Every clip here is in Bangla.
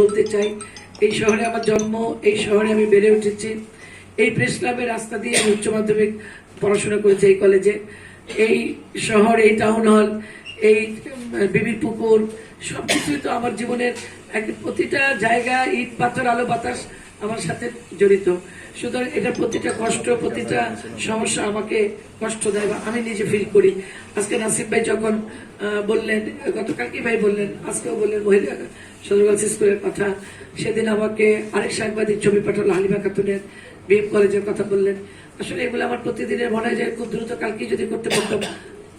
বলতে চাই, এই শহরে আমার জন্ম, এই শহরে আমি বেড়ে উঠেছি, এই প্রেস ক্লাবের রাস্তা দিয়ে আমি উচ্চ মাধ্যমিক পড়াশোনা করেছি এই কলেজে। এই শহর, এই টাউন হল, এই বিবির পুকুর সবকিছুই তো আমার জীবনের প্রতিটা জায়গা, ইট পাথর আলো বাতাস আমার সাথে জড়িত। সুতরাং এটা প্রতিটা কষ্ট, প্রতিটা সমস্যা আমাকে কষ্ট দেয় বা আমি নিজে ফিল করি। আজকে নাসিম ভাই যখন বললেন, গতকালকে ভাই বললেন, আজকেও বললেন মহিলা সদরগঞ্জ স্কুলের কথা, সেদিন আমাকে আরেক সাংবাদিক ছবি পাঠালো হালিমা খাতুনের বিএম কলেজের কথা বললেন। আসলে এগুলো আমার প্রতিদিনের মনে হয় যে খুব দ্রুত কালকেই যদি করতে পারতাম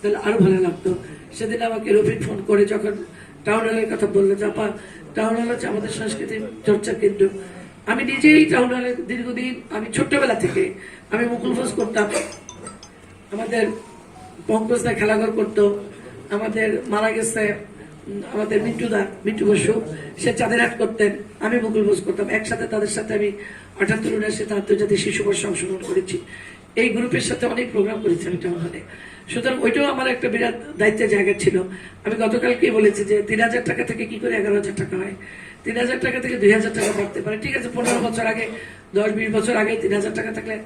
তাহলে আরো ভালো লাগতো। সেদিন আমাকে রফিক ফোন করে যখন টাউন হলের কথা বললো, চাপা টাউন হল হচ্ছে আমাদের সংস্কৃতির চর্চা কেন্দ্র। আমি নিজেই টাউন হলে দীর্ঘদিন, আমি ছোট্টবেলা থেকে আমি মুকুলফোজ করতাম, আমাদের পঙ্কজদা খেলাঘর করতো, আমাদের মারা গেছে আমাদের মিন্টু বসু, সে চাঁদের হাট করতেন, আমি মুকুলফোজ করতাম একসাথে। তাদের সাথে আমি ৭৮-৭৯ আন্তর্জাতিক শিশু বর্ষে অংশগ্রহণ করেছি। এই গ্রুপের সাথে অনেক প্রোগ্রাম করেছি আমি টাউন হলে। সুতরাং ওইটাও আমার একটা বিরাট দায়িত্বের জায়গা ছিল। আমি গতকালকেই বলেছি যে ৩,০০০ টাকা থেকে কি করে ১১,০০০ টাকা হয়, ৩,০০০ টাকা থেকে ২,০০০ টাকা বাড়তে পারে। ঠিক আছে, ১৫ বছর আগে, ১০-২০ বছর আগে ৩,০০০ টাকা থাকলে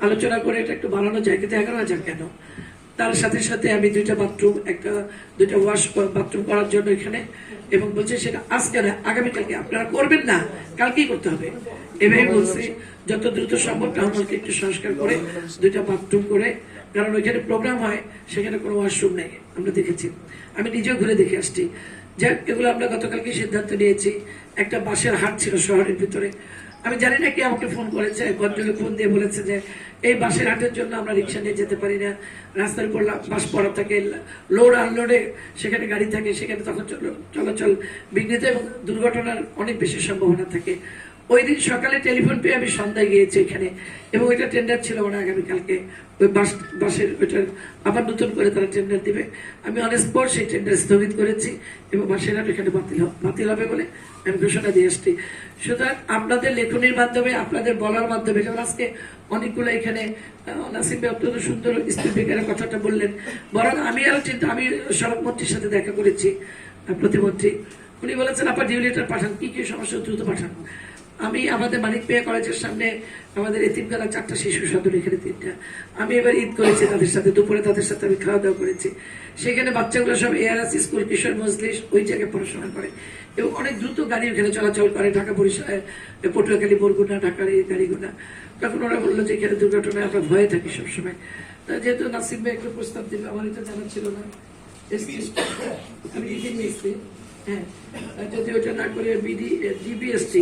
আলোচনা করে এটা একটু বাড়ানো যায়, কিন্তু ১১,০০০ কেন? তার সাথে সাথে আমি 2টা বাথরুম, 2টা ওয়াশ বাথরুম করার জন্য এখানে, এবং বলছে সেটা আজকে না, আগামীকালকে আপনারা করবেন না, কালকেই করতে হবে। এভাবে বলছি যত দ্রুত সম্ভব টাউন হলকে একটু সংস্কার করে 2টা বাথরুম করে, কারণ ওইখানে প্রোগ্রাম হয়, সেখানে কোনো ওয়াশরুম নেই, আমরা দেখেছি, আমি নিজেও ঘুরে দেখে আসছি। যাক, এগুলো আমরা গতকালকে সিদ্ধান্ত নিয়েছি। একটা বাসের হাট ছিল শহরের ভিতরে, আমি জানি না কে আমাকে ফোন করেছে, ভদ্রলোক ফোন দিয়ে বলেছে যে এই বাসের হাটের জন্য আমরা রিক্সা নিয়ে যেতে পারি না, রাস্তার উপর বাস পড়া থাকে, লোড আনলোডে সেখানে গাড়ি থাকে, সেখানে তখন চলাচল বিঘ্নিত এবং দুর্ঘটনার অনেক বেশি সম্ভাবনা থাকে। ওই দিন সকালে টেলিফোন পেয়ে আমি সন্ধ্যায় গিয়েছি এখানে, এবং ওইটা টেন্ডার ছিল মানে আগামীকালকে ওই বাসের ওইটার আবার নতুন করে তারা টেন্ডার দিবে। আমি অন স্পট সেই টেন্ডার স্থগিত করেছি এবং বাসের হাট এখানে বাতিল হবে বলে আমি ঘোষণা দিয়ে আসছি। সুতরাং আপনাদের লেখনির মাধ্যমে, আপনাদের বলার মাধ্যমে, যেমন আজকে অনেকগুলো এখানে নাসিম ভাই অত্যন্ত সুন্দর স্পিড ব্রেকারের কথাটা বললেন, বরং আমি সড়ক মন্ত্রীর সাথে দেখা করেছি, প্রতিমন্ত্রী, উনি বলেছেন আপনার ডিউলেটার পাঠান, কি কি সমস্যা দ্রুত পাঠান। আমি আমাদের মানিক পেয়া কলেজের সামনে আমাদের এতিমখানা 4টা শিশু সদর, এখানে 3টা, আমি এবার ঈদ করেছি তাদের সাথে, দুপুরে তাদের সাথে আমি খাওয়া দাওয়া করেছি। সেখানে বাচ্চাগুলো সব ARS স্কুল, কিশোর মজলিস, ওই জায়গায় পড়াশোনা করে এবং অনেক দ্রুত গাড়ি ওখানে চলাচল করে, ঢাকা বরিশাল, পটুয়াখালী, বরগুনা, ঢাকার এই গাড়িগুলা। তখন ওরা বললো যে এখানে দুর্ঘটনায় আমরা ভয়ে থাকি সবসময়। যেহেতু নাসিম ভাই একটু প্রস্তাব দিবে, আমার এটা জানা ছিল না, আমি লিখে নিয়েছি। হ্যাঁ, যদি ওটা না করে ডিবিএসটি,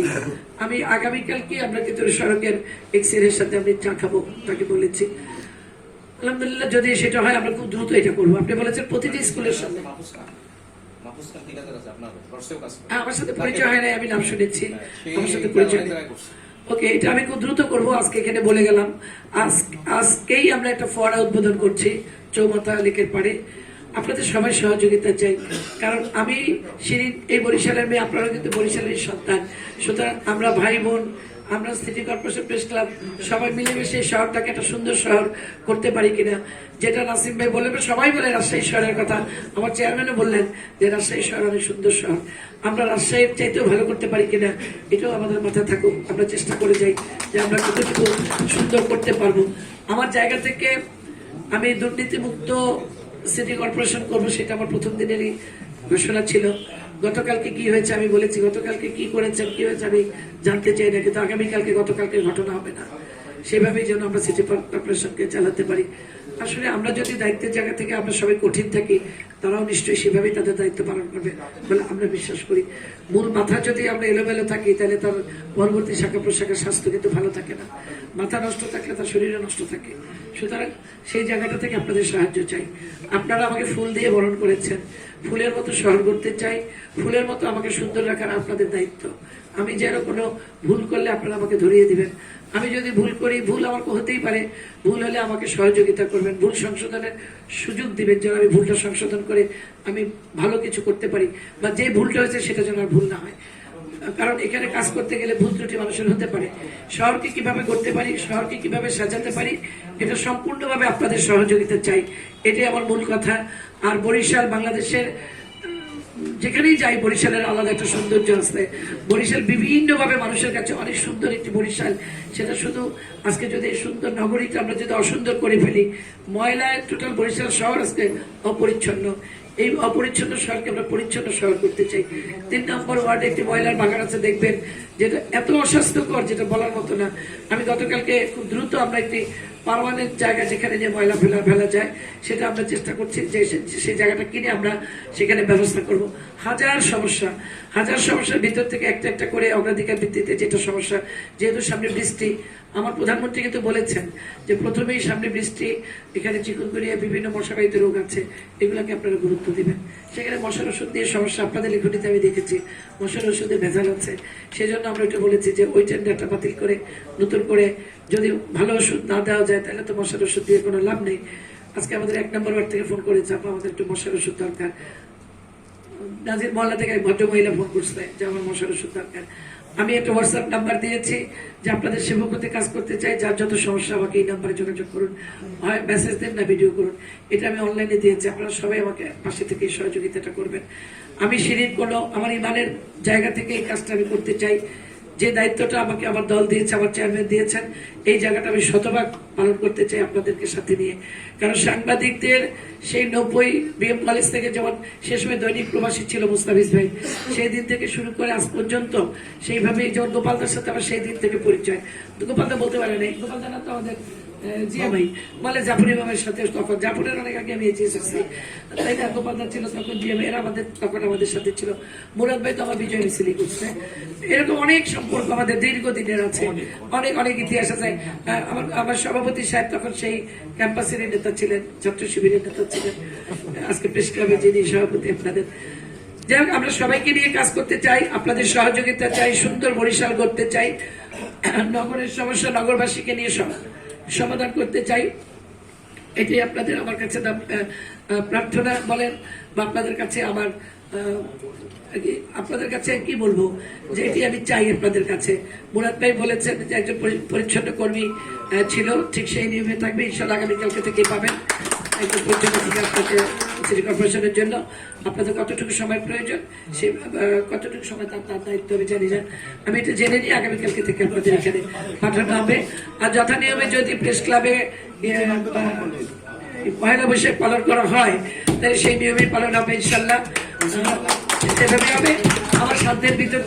আমি আগামীকালকে আমরা কিন্তু সড়কের এক্সিডেন্টের সাথে আমি চা খাবো, তাকে বলেছি। আলহামদুলিল্লাহ, যদি সেটা হয় আমরা খুব দ্রুত এটা করবো। আপনি বলেছেন প্রতিটি স্কুলের সামনে, আমার সাথে পরিচয় হয় নাই, আমি নাম শুনেছি, আমার সাথে পরিচয় নেই। ওকে, এটা আমি খুব দ্রুত করবো, আজকে এখানে বলে গেলাম। আজকেই আমরা একটা ফোয়ারা উদ্বোধন করছি চৌমাথা লেকের পাড়ে। আপনাদের সবাই সহযোগিতা চাই, কারণ আমি শিরিন এই বরিশালের মেয়ে, আপনারা কিন্তু বরিশালের সন্তান। সুতরাং আমরা ভাই বোন, আমরা সিটি কর্পোরেশন প্রেস ক্লাব সবাই মিলেমিশে এই শহরটাকে একটা সুন্দর শহর করতে পারি কিনা। যেটা নাসিম ভাই বললেন, সবাই বলে রাজশাহী শহরের কথা, আমার চেয়ারম্যানও বললেন যে রাজশাহী শহর অনেক সুন্দর শহর, আমরা রাজশাহীর চাইতেও ভালো করতে পারি কিনা, এটাও আমাদের মাথায় থাকুক। আমরা চেষ্টা করে যাই যে আমরা কতটুকু সুন্দর করতে পারবো। আমার জায়গা থেকে আমি দুর্নীতিমুক্ত সিটি কর্পোরেশন করবো, সেটা আমার প্রথম দিনেরই ঘোষণা ছিল। গতকালকে কি হয়েছে আমি বলেছি, গতকালকে কি করেছেন, কি হয়েছে আমি জানতে চাই না, কিন্তু আগামীকালকে গতকালকে ঘটনা হবে না, সেভাবেই যেন আমরা সিটি কর্পোরেশনকে চালাতে পারি। আসলে আমরা যদি দায়িত্বের জায়গা থেকে আমরা সবাই কঠিন থাকি, তারাও নিশ্চয়ই সেভাবেই তাদের দায়িত্ব পালন করবে বলে আমরা বিশ্বাস করি। মূল মাথা যদি আমরা এলোমেলো থাকি, তাহলে তার পরবর্তী শাখা প্রশাখার স্বাস্থ্য কিন্তু ভালো থাকে না, মাথা নষ্ট থাকলে তার শরীরে নষ্ট থাকে। সুতরাং সেই জায়গাটা থেকে আপনাদের সাহায্য চাই। আপনারা আমাকে ফুল দিয়ে বরণ করেছেন, ফুলের মতো শহর করতে চাই, ফুলের মতো আমাকে সুন্দর রাখার আপনাদের দায়িত্ব। আমি যেন কোনো ভুল করলে আপনারা আমাকে ধরিয়ে দিবেন, আমি যদি ভুল করি, ভুল আমার হতেই পারে, ভুল হলে আমাকে সহযোগিতা করবেন, ভুল সংশোধনের সুযোগ দিবেন, যেন আমি ভুলটা সংশোধন করে আমি ভালো কিছু করতে পারি, বা যে ভুলটা হয়েছে সেটা যেন আর ভুল না হয়। কারণ এখানে কাজ করতে গেলে ভুল ত্রুটি মানুষের হতে পারে। শহরকে কিভাবে করতে পারি, শহরকে কিভাবে সাজাতে পারি, এটা সম্পূর্ণভাবে আপনাদের সহযোগিতা চাই, এটাই আমার মূল কথা। আর বরিশাল বাংলাদেশের যেখানেই যাই বরিশালের আলাদা একটা সৌন্দর্য আছে। বরিশাল বিভিন্নভাবে মানুষের কাছে অনেক সুন্দর একটি বরিশাল। সেটা শুধু আজকে যদি এই সুন্দর নগরীটা আমরা যদি অসুন্দর করে ফেলি, ময়লায় টোটাল বরিশাল শহর আজকে অপরিচ্ছন্ন। এই অপরিচ্ছন্ন শহরকে আমরা পরিচ্ছন্ন শহর করতে চাই। 3 নম্বর ওয়ার্ডে একটি ময়লার বাগান আছে, দেখবেন যেটা এত অস্বাস্থ্যকর যেটা বলার মতো না। আমি গতকালকে খুব দ্রুত আমরা একটি পার্মানেন্ট জায়গা যেখানে যে ময়লা ফেলা যায় সেটা আমরা চেষ্টা করছি যে সেই জায়গাটা কিনে আমরা সেখানে ব্যবস্থা করব। হাজার সমস্যার ভিতর থেকে একটা একটা করে অগ্রাধিকার ভিত্তিতে যেটা সমস্যা, যেহেতু সামনে বৃষ্টি, আমার প্রধানমন্ত্রী কিন্তু বলেছেন যে প্রথমেই সামনে বৃষ্টি, এখানে চিকুনগুনিয়া বিভিন্ন মশাবাহিত রোগ আছে, এগুলোকে আপনারা গুরুত্ব দিবেন। সেখানে মশার ওষুধ দিয়ে সমস্যা আপনাদের লিখনিতে আমি দেখেছি, মশার ওষুধে ভেজাল আছে। সেই জন্য আমরা একটু বলেছি যে ওই টেন্ডারটা বাতিল করে নতুন করে যদি ভালো ওষুধ না দেওয়া যায় তাহলে তো মশার ওষুধ দিয়ে কোনো লাভ নেই। আজকে আমাদের 1 নম্বর ওয়ার্ড থেকে ফোন করেছে, আপা আমাদের একটু মশার ওষুধ দরকার। নাজির মহল্লা থেকে ভদ্র মহিলা ফোন করছে যে আমার মশার ওষুধ দরকার। আমি একটা হোয়াটসঅ্যাপ নাম্বার দিয়েছি যে আপনাদের সেবক হতে কাজ করতে চাই, যার যত সমস্যা আমাকে এই নাম্বারে যোগাযোগ করুন, হয় মেসেজ দেন না ভিডিও করুন। এটা আমি অনলাইনে দিয়েছি, আপনারা সবাই আমাকে পাশে থেকে এই সহযোগিতাটা করবেন। আমি শিরিন কোনো আমার ইমানের জায়গা থেকে এই কাজটা আমি করতে চাই। যে দায়িত্বটা আমাকে আমার দল দিয়েছে, আমার চেয়ারম্যান দিয়েছেন, এই জায়গাটা আমি শতভাগ পালন করতে চাই আপনাদেরকে সাথে নিয়ে। কারণ সাংবাদিকদের সেই 90 বিএম কলেজ থেকে যেমন সে সময় দৈনিক প্রবাসী ছিল মুস্তাফিজ ভাই, সেই দিন থেকে শুরু করে আজ পর্যন্ত সেইভাবেই যেমন গোপালদার সাথে আমার সেই দিন থেকে পরিচয়। গোপালদা বলতে পারে নাই, গোপালদা না তো আমাদের জিয়া ভাই বলে জাফর ইমামের সাথে, তখন জাফরের অনেক আগে আমি এসেছি, তাই না? গোপালদার ছিল তখন জিয়া ভাই, এরা তখন আমাদের সাথে ছিল। মুরাদ ভাই তো আমার বিজয় মিছিলি করছে। এরকম অনেক সম্পর্ক আমাদের দীর্ঘদিনের আছে, অনেক ইতিহাস আছে। আমার সভাপতি সাহেব তখন সেই ক্যাম্পাসের নেতা ছিলেন, ছাত্র শিবিরের নেতা ছিলেন, আজকে প্রেস ক্লাবে যিনি সভাপতি আপনাদের। যাই হোক, আমরা সবাইকে নিয়ে কাজ করতে চাই, আপনাদের সহযোগিতা চাই, সুন্দর বরিশাল করতে চাই, নগরের সমস্যা নগরবাসীকে নিয়ে সমাধান করতে চাই। এটাই আপনাদের আমার কাছে প্রার্থনা বলেন, বা আপনাদের কাছে আমার আপনাদের কাছে কি বলবো, যে এটি আমি চাই আপনাদের কাছে। মুরাদ ভাই বলেছেন যে একজন পরিচ্ছন্ন কর্মী ছিল, ঠিক সেই নিয়মে থাকবে। ইনশাআল্লাহ আগামীকালকে থেকে পাবেন একজন পরিচ্ছন্ন থেকে আপনাকে সিটি কর্পোরেশনের জন্য। আপনাদের কতটুকু সময় প্রয়োজন, সে কতটুকু সময় তার দায়িত্ব আমি জানি না, আমি এটা জেনে নিয়ে আগামীকালকে থেকে আপনাদের এখানে পাঠানো হবে। আর যথা নিয়মে যদি প্রেস ক্লাবে পয়লা বৈশাখ পালন করা হয় তাহলে সেই নিয়মে পালন হবে ইনশাল্লাহ। সেভাবে হবে আমার সাধ্যের ভিতর।